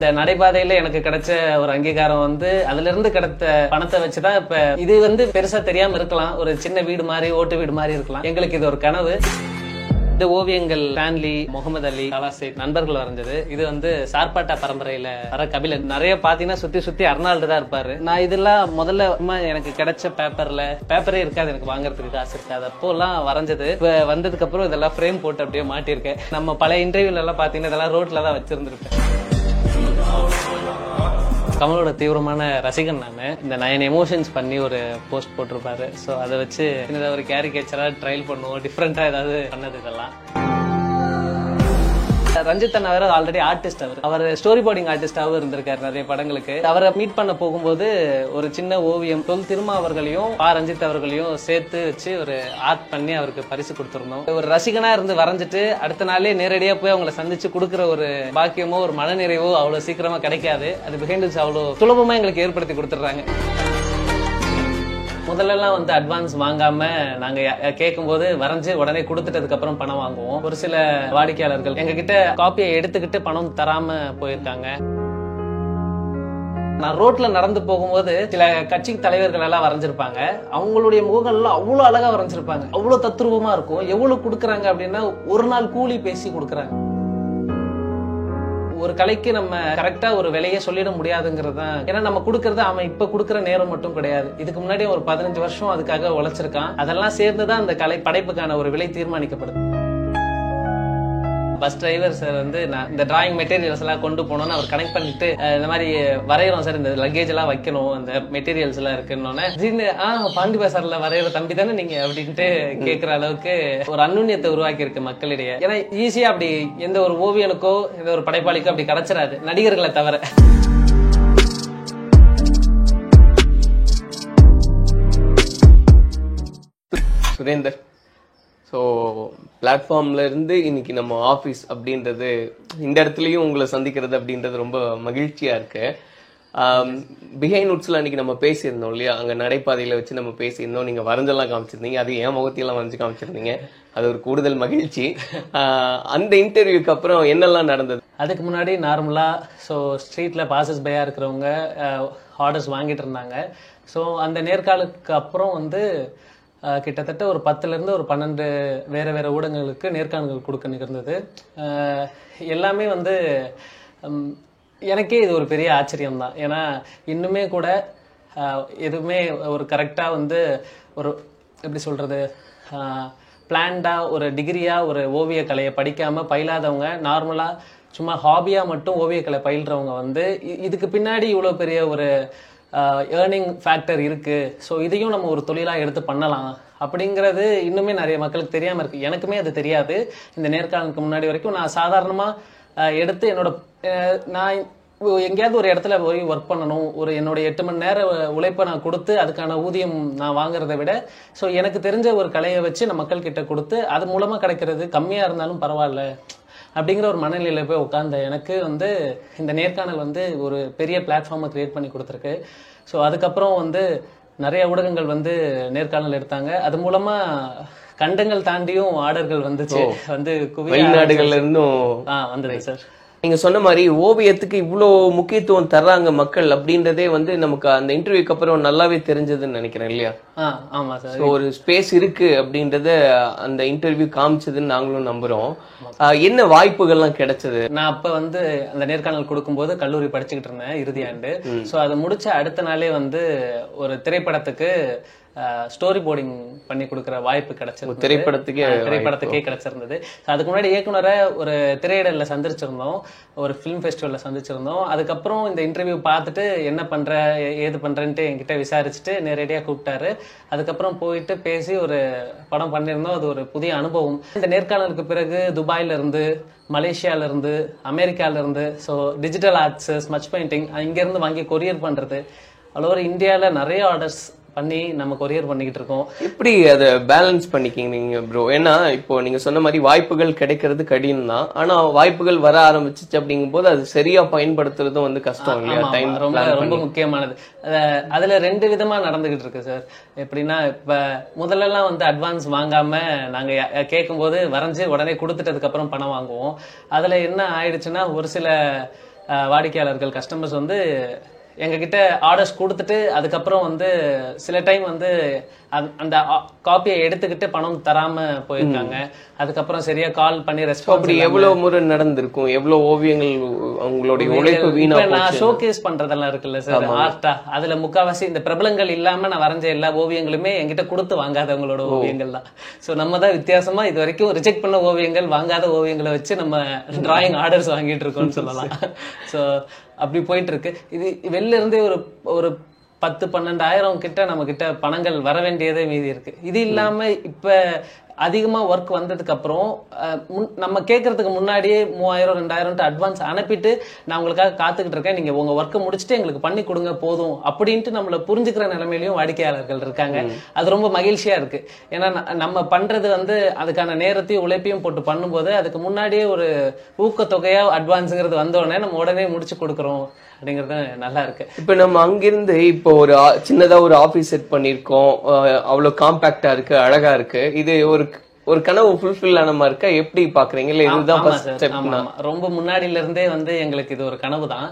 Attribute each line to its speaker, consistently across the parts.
Speaker 1: இந்த நடைபாதையில எனக்கு கிடைச்ச ஒரு அங்கீகாரம் வந்து அதுல இருந்து கிடைத்த பணத்தை வச்சுதான் இப்ப இது வந்து பெருசா தெரியாம இருக்கலாம். ஒரு சின்ன வீடு மாதிரி, ஓட்டு வீடு மாதிரி இருக்கலாம். எங்களுக்கு இது ஒரு கனவு. இந்த ஓவியங்கள் ஸ்டான்லி, முகமது அலி, கலாசேட் நண்பர்கள் வரைஞ்சது. இது வந்து சார்பாட்டா பரம்பரையில வர கபிலன். நிறைய பாத்தீங்கன்னா சுத்தி சுத்தி அர்னால்டு தான் இருப்பாரு. நான் இதெல்லாம் முதல்ல எனக்கு கிடைச்ச பேப்பரே இருக்காது, எனக்கு வாங்குறதுக்கு காசு இருக்காது. அப்போ எல்லாம் வரைஞ்சது. இப்ப வந்ததுக்கு அப்புறம் இதெல்லாம் ஃப்ரேம் போட்டு அப்படியே மாட்டிருக்கேன். நம்ம பல இன்டர்வியூல எல்லாம் பாத்தீங்கன்னா இதெல்லாம் ரோட்ல தான் வச்சிருந்திருப்பேன். கமலோட தீவிரமான ரசிகன் நான். இந்த 9 எமோஷன்ஸ் பண்ணி ஒரு போஸ்ட் போட்டிருப்பாரு. ஸோ அதை வச்சு ஒரு கேரிகேச்சரா ட்ரையல் பண்ணுவோம், டிஃப்ரெண்டா ஏதாவது பண்ணது இதெல்லாம். ரஞ்சித் அண்ணா வேற ஆல்ரெடி ஆர்டிஸ்ட். அவர் ஸ்டோரி போர்டிங் ஆர்டிஸ்டாவும் இருந்திருக்காரு நிறைய படங்களுக்கு. அவரை மீட் பண்ண போகும்போது ஒரு சின்ன ஓவியம் தொல் திருமா அவர்களையும் ரஞ்சித் அவர்களையும் சேர்த்து வச்சு ஒரு ஆர்ட் பண்ணி அவருக்கு பரிசு கொடுத்திருந்தோம். ஒரு ரசிகனா இருந்து வரைஞ்சிட்டு அடுத்த நாளே நேரடியா போய் அவங்களை சந்திச்சு கொடுக்குற ஒரு பாக்கியமோ ஒரு மனநிறைவோ அவ்வளவு சீக்கிரமா கிடைக்காது. அது பிஹைண்ட் அவ்வளவு சுலபமா எங்களுக்கு ஏற்படுத்தி கொடுத்துடுறாங்க. முதல்லலாம் வந்து அட்வான்ஸ் வாங்காம நாங்க கேட்கும் போது வரைஞ்சு உடனே கொடுத்துட்டதுக்கு அப்புறம் பணம் வாங்குவோம். ஒரு சில வாடிக்கையாளர்கள் எங்க கிட்ட காப்பியை எடுத்துக்கிட்டு பணம் தராம போயிருக்காங்க. நான் ரோட்ல நடந்து போகும்போது சில கட்சி தலைவர்கள் எல்லாம் வரைஞ்சிருப்பாங்க. அவங்களுடைய முகங்கள்லாம் அவ்வளவு அழகா வரைஞ்சிருப்பாங்க, அவ்வளவு தத்ரூபமா இருக்கும். எவ்வளவு கொடுக்குறாங்க அப்படின்னா ஒரு நாள் கூலி பேசி கொடுக்குறாங்க. ஒரு கலைக்கு நம்ம கரெக்டா ஒரு விலையை சொல்லிட முடியாதுங்கிறது தான். ஏன்னா நம்ம கொடுக்கறது அவன் இப்ப கொடுக்கற நேரம் மட்டும் கிடையாது. இதுக்கு முன்னாடி ஒரு 15 வருஷம் அதுக்காக உழைச்சிருக்கான். அதெல்லாம் சேர்ந்துதான் அந்த கலை படைப்புக்கான ஒரு விலை தீர்மானிக்கப்படுது. பஸ் டிரைவர் சார் வந்து நான் இந்த டிராயிங் மெட்டீரியல்ஸ் எல்லாம் கொண்டு போனோம்னு அவர் கனெக்ட் பண்ணிட்டு இந்த மாதிரி வரைகிறோம் சார், இந்த லக்கேஜ் எல்லாம் வைக்கணும், அந்த மெட்டீரியல்ஸ் எல்லாம் இருக்குன்னு பாண்டி பசார்ல வரைகிற தம்பி தானே நீங்க அப்படின்ட்டு கேட்கிற அளவுக்கு ஒரு அன்னுண்ணியத்தை உருவாக்கி இருக்கு மக்களிடையே. ஏன்னா ஈஸியா அப்படி எந்த ஒரு ஓவியனுக்கோ எந்த ஒரு படைப்பாளிக்கோ அப்படி கிடைச்சிடாது, நடிகர்களை தவிர.
Speaker 2: சுரேந்தர், ஸோ பிளாட்ஃபார்ம்ல இருந்து இன்னைக்கு நம்ம ஆஃபீஸ் அப்படின்றது, இந்த இடத்துலையும் உங்களை சந்திக்கிறது அப்படின்றது ரொம்ப மகிழ்ச்சியா இருக்கு. பிஹைண்ட் உட்ஸ்ல அன்னைக்கு நம்ம பேசியிருந்தோம் இல்லையா, அங்க நடைபாதையில வச்சு நம்ம பேசியிருந்தோம். நீங்க வரைஞ்செல்லாம் காமிச்சிருந்தீங்க, அது என் முகத்தையெல்லாம் வரைஞ்சு காமிச்சிருந்தீங்க. அது ஒரு கூடுதல் மகிழ்ச்சி. அந்த இன்டர்வியூக்கு அப்புறம் என்னெல்லாம் நடந்தது?
Speaker 1: அதுக்கு முன்னாடி நார்மலா ஸ்ட்ரீட்ல பாசஸ் பையா இருக்கிறவங்க ஆர்டர்ஸ் வாங்கிட்டு இருந்தாங்க. ஸோ அந்த நேர்காணலுக்கு அப்புறம் வந்து கிட்டத்தட்ட ஒரு 10ல இருந்து ஒரு 12 வேற வேற ஊடகங்களுக்கு நேர்காணல்கள் கொடுக்க நிகழ்ந்தது. எல்லாமே வந்து எனக்கே இது ஒரு பெரிய ஆச்சரியம் தான். ஏன்னா இன்னுமே கூட எதுவுமே ஒரு கரெக்டா வந்து ஒரு எப்படி சொல்றது பிளான்டா ஒரு டிகிரியா ஒரு ஓவிய கலையை படிக்காம பயிலாதவங்க, நார்மலா சும்மா ஹாபியா மட்டும் ஓவியக்கலை பயில்றவங்க வந்து இதுக்கு பின்னாடி இவ்வளவு பெரிய ஒரு ஏர்னிங் ஃபேக்டர் இருக்கு, ஸோ இதையும் நம்ம ஒரு தொழிலா எடுத்து பண்ணலாம் அப்படிங்கிறது இன்னுமே நிறைய மக்களுக்கு தெரியாம இருக்கு. எனக்குமே அது தெரியாது. இந்த நேர்காணலுக்கு முன்னாடி வரைக்கும் நான் சாதாரணமா எடுத்து நான் எங்கேயாவது ஒரு இடத்துல போய் ஒர்க் பண்ணணும், ஒரு என்னோட 8 மணி நேர உழைப்பை நான் கொடுத்து அதுக்கான ஊதியம் நான் வாங்குறதை விட எனக்கு தெரிஞ்ச ஒரு கலையை வச்சு நான் மக்கள் கிட்ட கொடுத்து அது மூலமா கிடைக்கிறது கம்மியா இருந்தாலும் பரவாயில்ல அப்படிங்கிற ஒரு மனநிலையில போய் உட்கார்ந்த எனக்கு வந்து இந்த நேர்காணல் வந்து ஒரு பெரிய பிளாட்ஃபார்மை கிரியேட் பண்ணி கொடுத்துருக்கு. ஸோ அதுக்கப்புறம் வந்து நிறைய ஊடகங்கள் வந்து நேர்காணல் எடுத்தாங்க. அது மூலமா கண்டங்கள் தாண்டியும் ஆர்டர்கள் வந்துச்சு, வந்து
Speaker 2: வெளிநாடுகள்ல இருந்தும்
Speaker 1: வந்தது சார்.
Speaker 2: நீங்க சொன்ன மாதிரி ஓவியத்துக்கு இவ்வளோ முக்கியத்துவம் தர்றாங்க மக்கள் அப்படின்றதே வந்து நமக்கு அந்த இன்டர்வியூக்கு அப்புறம் நல்லாவே தெரிஞ்சதுன்னு நினைக்கிறேன் இல்லையா?
Speaker 1: ஆமா சார்.
Speaker 2: ஒரு ஸ்பேஸ் இருக்கு அப்படின்றத அந்த இன்டர்வியூ காமிச்சதுன்னு நாங்களும் நம்புறோம். என்ன வாய்ப்புகள்லாம் கிடைச்சது?
Speaker 1: நான் அப்ப வந்து அந்த நேர்காணல் கொடுக்கும்போது கல்லூரி படிச்சுக்கிட்டு இருந்தேன், இறுதி ஆண்டு. ஸோ அதை முடிச்ச அடுத்த நாளே வந்து ஒரு திரைப்படத்துக்கு ஸ்டோரி போர்டிங் பண்ணி கொடுக்குற வாய்ப்பு கிடைச்சிருந்தது. திரைப்படத்துக்கே கிடைச்சிருந்தது. அதுக்கு முன்னாடி இயக்குனரை ஒரு திரையிடல சந்திச்சிருந்தோம், ஒரு பிலிம் ஃபெஸ்டிவல்ல சந்திச்சிருந்தோம். அதுக்கப்புறம் இந்த இன்டர்வியூ பார்த்துட்டு என்ன பண்ற ஏது பண்றேன்ட்டு என்கிட்ட விசாரிச்சுட்டு நேரடியா கூப்பிட்டாரு. அதுக்கப்புறம் போயிட்டு பேசி ஒரு படம் பண்ணிருந்தோம். அது ஒரு புதிய அனுபவம். இந்த நேர்காணலுக்கு பிறகு துபாயில இருந்து, மலேசியால இருந்து, அமெரிக்கால இருந்து டிஜிட்டல் ஆர்ட்ஸ், ஸ்மச் பெயிண்டிங் இங்க இருந்து வாங்கி கொரியர் பண்றது, ஆல் ஓவர் இந்தியால நிறைய ஆர்டர்ஸ் பண்ணி நம்ம கொரியர் பண்ணிக்கிட்டு இருக்கோம்.
Speaker 2: எப்படி அதை பேலன்ஸ் பண்ணிக்கிங்க நீங்க ப்ரோ? ஏன்னா இப்போ நீங்க சொன்ன மாதிரி வாய்ப்புகள் கிடைக்கிறது கடினம் தான், ஆனா வாய்ப்புகள் வர ஆரம்பிச்சிச்சு அப்படிங்கும் போது அது சரியா பயன்படுத்துறதும் வந்து கஷ்டம் இல்லையா? டைம்
Speaker 1: ரொம்ப முக்கியமானது. அதுல 2 விதமா நடந்துகிட்டு இருக்கு சார். எப்படின்னா இப்ப முதல்ல எல்லாம் வந்து அட்வான்ஸ் வாங்காம நாங்க கேட்கும் போது வரைஞ்சு உடனே கொடுத்துட்டதுக்கு அப்புறம் பணம் வாங்குவோம். அதுல என்ன ஆயிடுச்சுன்னா ஒரு சில வாடிக்கையாளர்கள் கஸ்டமர்ஸ் வந்து எங்ககிட்ட ஆர்டர்ஸ் கொடுத்துட்டு அதுக்கப்புறம் வந்து சில டைம் வந்து அந்த காப்பியை எடுத்துக்கிட்டு பணம் தராம போயிருக்காங்க. அதுக்கப்புறம் சரியா கால் பண்ணி ரெஸ்பான்ஸ்.
Speaker 2: அப்படி எவ்வளவு முறை நடந்திருக்கும்? எவ்வளவு ஓவியங்கள் உங்களுடைய உழைப்பு வீணா போச்சு?
Speaker 1: நான் ஷோகேஸ் பண்றதெல்லாம் இருக்குல்ல சார், ஆர்ட்டா, அதுல முக்காவாசி இந்த பிரபலங்கள் இல்லாம நான் வரைஞ்ச எல்லா ஓவியங்களுமே என்கிட்ட கொடுத்து வாங்காதவங்களோட ஓவியங்கள் தான். சோ நம்ம தான் வித்தியாசமா இது வரைக்கும் ரிஜெக்ட் பண்ண ஓவியங்கள், வாங்காத ஓவியங்களை வச்சு நம்ம டிராயிங் ஆர்டர்ஸ் வாங்கிட்டு இருக்கோம்னு சொல்லலாம். சோ அப்படி போயிட்டு இருக்கு. இது வெளில இருந்தே ஒரு 10-12 கிட்ட நம்ம கிட்ட பணங்கள் வர வேண்டியதே மீதி இருக்கு. இது இல்லாம இப்ப அதிகமா ஒர்க் வந்ததுக்கு அப்புறம் நம்ம கேட்கறதுக்கு முன்னாடியே 3000-2000 அட்வான்ஸ் அனுப்பிட்டு நான் உங்களுக்காக காத்துக்கிட்டு இருக்கேன், நீங்க உங்க ஒர்க்கை முடிச்சுட்டு எங்களுக்கு பண்ணி கொடுங்க போதும் அப்படின்ட்டு நம்மள புரிஞ்சுக்கிற நிலைமையிலயும் வாடிக்கையாளர்கள் இருக்காங்க. அது ரொம்ப மகிழ்ச்சியா இருக்கு. ஏன்னா நம்ம பண்றது வந்து அதுக்கான நேரத்தையும் உழைப்பையும் போட்டு பண்ணும்போது அதுக்கு முன்னாடியே ஒரு ஊக்கத்தொகையா அட்வான்ஸுங்கிறது வந்தோடனே நம்ம உடனே முடிச்சு கொடுக்குறோம் அப்படிங்கறது நல்லா இருக்கு.
Speaker 2: இப்ப நம்ம அங்கிருந்து இப்போ ஒரு சின்னதா ஒரு ஆபீஸ் செட் பண்ணிருக்கோம், அவ்வளவு காம்பாக்டா இருக்கு, அழகா இருக்கு. இது ஒரு கனவு ஃபுல்ஃபில் ஆன மாதிரி இருக்கா? எப்படி பாக்குறீங்க? இல்ல இதுதான் ஃபர்ஸ்ட் ஸ்டெப்னா?
Speaker 1: ரொம்ப முன்னாடில இருந்தே வந்து எங்களுக்கு இது ஒரு கனவு தான்.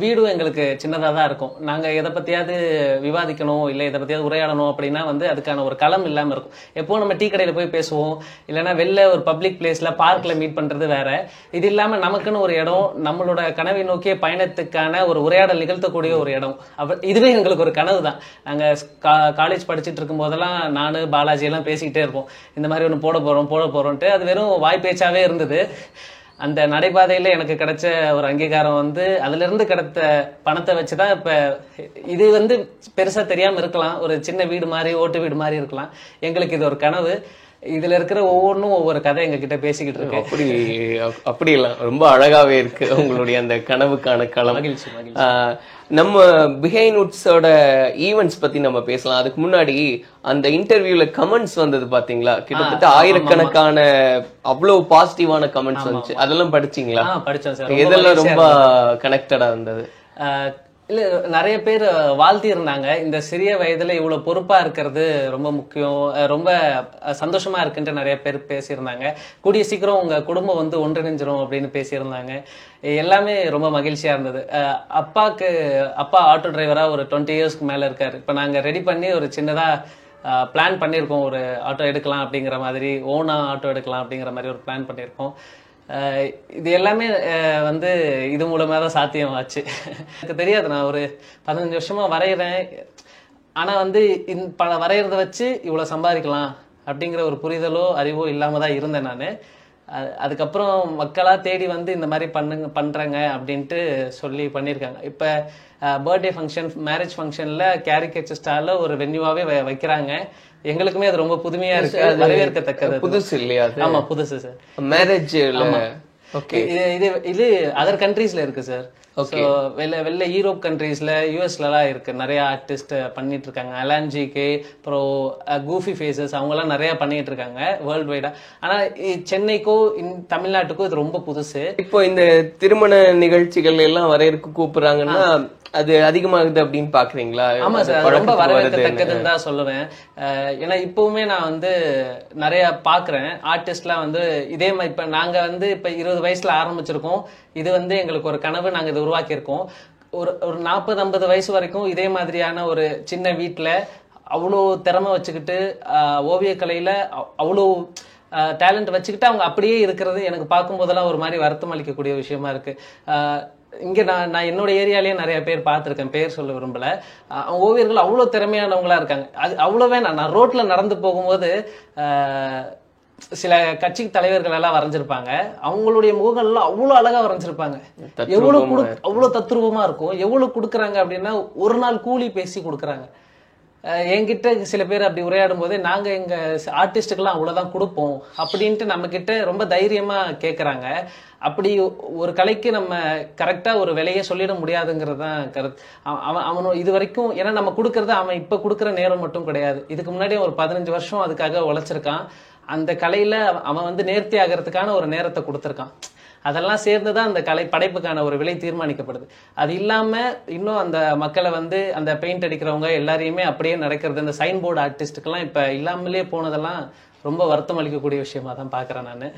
Speaker 1: வீடும் எங்களுக்கு சின்னதா தான் இருக்கும். நாங்க எதை பத்தியாவது விவாதிக்கணும் இல்ல எதை பத்தியாவது உரையாடணும் அப்படின்னா வந்து அதுக்கான ஒரு களம் இல்லாம இருக்கும். எப்போ நம்ம டீ கடையில போய் பேசுவோம், இல்லைன்னா வெளில ஒரு பப்ளிக் பிளேஸ்ல பார்க்ல மீட் பண்றது வேற. இது இல்லாம நமக்குன்னு ஒரு இடம், நம்மளோட கனவை நோக்கிய பயணத்துக்கான ஒரு உரையாடல் நிகழ்த்தக்கூடிய ஒரு இடம். இதுவே எங்களுக்கு ஒரு கனவு தான். நாங்க காலேஜ் படிச்சுட்டு இருக்கும் போதெல்லாம் நானு பாலாஜி எல்லாம் பேசிக்கிட்டே இருப்போம், இந்த மாதிரி ஒண்ணு போட போறோம்ட்டு. அது வெறும் வாய் பேச்சாவே இருந்தது. அந்த நடைபாதையில எனக்கு கிடைச்ச ஒரு அங்கீகாரம் வந்து அதுல இருந்து கிடைத்த பணத்தை வச்சுதான் இப்ப இது வந்து பெருசா தெரியாம இருக்கலாம், ஒரு சின்ன வீடு மாதிரி, ஓட்டு வீடு மாதிரி இருக்கலாம். எங்களுக்கு இது ஒரு கனவு. இதுல இருக்கிற ஒவ்வொன்றும் ஒவ்வொரு கதை எங்க கிட்ட பேசிக்கிட்டு இருக்கு.
Speaker 2: அப்படி எல்லாம் ரொம்ப அழகாவே இருக்கு உங்களுடைய அந்த கனவுக்கான களம்.
Speaker 1: மகிழ்ச்சி.
Speaker 2: நம்ம பிஹைண்ட் வுட்ஸோட ஈவெண்ட்ஸ் பத்தி நம்ம பேசலாம். அதுக்கு முன்னாடி அந்த இன்டர்வியூல கமெண்ட்ஸ் வந்தது பாத்தீங்களா? கிட்டத்தட்ட ஆயிரக்கணக்கான அவ்வளவு பாசிட்டிவான கமெண்ட்ஸ் வந்துச்சு. அதெல்லாம் படிச்சீங்களா?
Speaker 1: படிச்சேன் சார்.
Speaker 2: இதெல்லாம் ரொம்ப கனெக்டடா இருந்தது.
Speaker 1: இல்ல, நிறைய பேர் வாழ்த்தி இருந்தாங்க. இந்த சிறிய வயதுல இவ்வளவு பொறுப்பா இருக்கிறது ரொம்ப முக்கியம், ரொம்ப சந்தோஷமா இருக்குன்ட்டு நிறைய பேர் பேசியிருந்தாங்க. கூடிய சீக்கிரம் உங்க குடும்பம் வந்து ஒன்றிணைஞ்சிரும் அப்படின்னு பேசியிருந்தாங்க. எல்லாமே ரொம்ப மகிழ்ச்சியா இருந்தது. அப்பா ஆட்டோ டிரைவரா ஒரு 20 இயர்ஸ்க்கு மேல இருக்காரு. இப்ப நாங்க ரெடி பண்ணி ஒரு சின்னதா பிளான் பண்ணியிருக்கோம், ஒரு ஆட்டோ எடுக்கலாம் அப்படிங்கிற மாதிரி, ஓனா ஆட்டோ எடுக்கலாம் அப்படிங்கிற மாதிரி ஒரு பிளான் பண்ணியிருக்கோம். இது எல்லாமே வந்து இது மூலமா தான் சாத்தியமாச்சு. எனக்கு தெரியாது, நான் ஒரு 15 வருஷமா வரைகிறேன். ஆனா வந்து வரைகிறத வச்சு இவ்வளவு சம்பாதிக்கலாம் அப்படிங்கிற ஒரு புரிதலோ அறிவோ இல்லாம தான் இருந்தேன் நான். அதுக்கப்புறம் மக்களா தேடி வந்து இந்த மாதிரி பண்றாங்க அப்படின்ட்டு சொல்லி பண்ணியிருக்காங்க. இப்ப பர்த்டே ஃபங்க்ஷன், மேரேஜ் ஃபங்க்ஷன்ல கேரிகேச்சர் ஸ்டார்ல ஒரு வென்யூவாவே வைக்கிறாங்க. எங்களுக்குமே அது ரொம்ப புதுமையா இருக்கு, வரவேற்கத்தக்கது.
Speaker 2: புதுசு இல்லையா?
Speaker 1: ஆமா, புதுசு சார்.
Speaker 2: மேரேஜ்ல
Speaker 1: இது அதர் கண்ட்ரீஸ்ல இருக்கு சார். வெளில யூரோப் கண்ட்ரீஸ்ல, யூஎஸ்ல எல்லாம் இருக்கு. நிறைய ஆர்டிஸ்ட் பண்ணிட்டு இருக்காங்க. அலான் ஜிகே, அப்புறம் கூஃபி ஃபேசஸ், அவங்க எல்லாம் நிறைய பண்ணிட்டு இருக்காங்க வேர்ல்டு வைடா. ஆனா சென்னைக்கும் தமிழ்நாட்டுக்கும் இது ரொம்ப புதுசு.
Speaker 2: இப்போ இந்த திருமண நிகழ்ச்சிகள் எல்லாம் வரையறுக்கு கூப்பிடுறாங்கன்னா அது அதிகமாகுது அப்படின்னு பாக்குறீங்களா?
Speaker 1: ஆமா சார், ரொம்ப வரவேற்கத்தக்கதுன்னு தான் சொல்லுவேன். ஏன்னா இப்பவுமே நான் வந்து நிறைய பாக்குறேன் ஆர்டிஸ்ட்லாம் வந்து இதே மாதிரி. இப்ப நாங்க வந்து இப்ப 20 வயசுல ஆரம்பிச்சிருக்கோம். இது வந்து எங்களுக்கு ஒரு கனவு, நாங்க இதை உருவாக்கி இருக்கோம். ஒரு 40-50 வயசு வரைக்கும் இதே மாதிரியான ஒரு சின்ன வீட்டுல அவ்வளோ திறமை வச்சுக்கிட்டு ஓவியக்கலையில அவ்வளோ டேலண்ட் வச்சுக்கிட்டு அவங்க அப்படியே இருக்கிறது எனக்கு பார்க்கும் போதெல்லாம் ஒரு மாதிரி வருத்தம் அளிக்கக்கூடிய விஷயமா இருக்கு. இங்க நான் என்னோட ஏரியாலேயே நிறைய பேர் பார்த்திருக்கேன், பேர் சொல்ல விரும்பல. ஓவியர்கள் அவ்வளவு திறமையானவங்களா இருக்காங்க. அது அவ்வளவே நான் ரோட்ல நடந்து போகும்போது சில கட்சி தலைவர்கள் எல்லாம் வரைஞ்சிருப்பாங்க. அவங்களுடைய முகங்கள்லாம் அவ்வளவு அழகா வரைஞ்சிருப்பாங்க. அவ்வளவு தத்ரூபமா இருக்கும். எவ்வளவு கொடுக்குறாங்க அப்படின்னா ஒரு நாள் கூலி பேசி கொடுக்குறாங்க. என்கிட்ட சில பேர் அப்படி உரையாடும் போதே நாங்க எங்க ஆர்டிஸ்டுக்கெல்லாம் அவ்வளவுதான் கொடுப்போம் அப்படின்ட்டு நம்ம கிட்ட ரொம்ப தைரியமா கேட்கறாங்க. அப்படி ஒரு கலைக்கு நம்ம கரெக்டா ஒரு விலையை சொல்லிட முடியாதுங்கிறது தான் கருத்து. அவனும் இது வரைக்கும், ஏன்னா நம்ம கொடுக்கறது அவன் இப்ப கொடுக்குற நேரம் மட்டும் கிடையாது. இதுக்கு முன்னாடி ஒரு 15 வருஷம் அதுக்காக உழைச்சிருக்கான். அந்த கலையில அவன் வந்து நேர்த்தி ஆகிறதுக்கான ஒரு நேரத்தை கொடுத்துருக்கான். அதெல்லாம் சேர்ந்துதான் அந்த கலை படைப்புக்கான ஒரு விலை தீர்மானிக்கப்படுது. அது இல்லாம இன்னும் அந்த மக்களை வந்து அந்த பெயிண்ட் அடிக்கிறவங்க எல்லாரையுமே அப்படியே நடக்கிறது, இந்த சைன் போர்டு ஆர்டிஸ்டுக்கெல்லாம் இப்ப இல்லாமலே போனதெல்லாம் ரொம்ப வருத்தம் அளிக்கக்கூடிய விஷயமா தான் பாக்குறேன் நான்.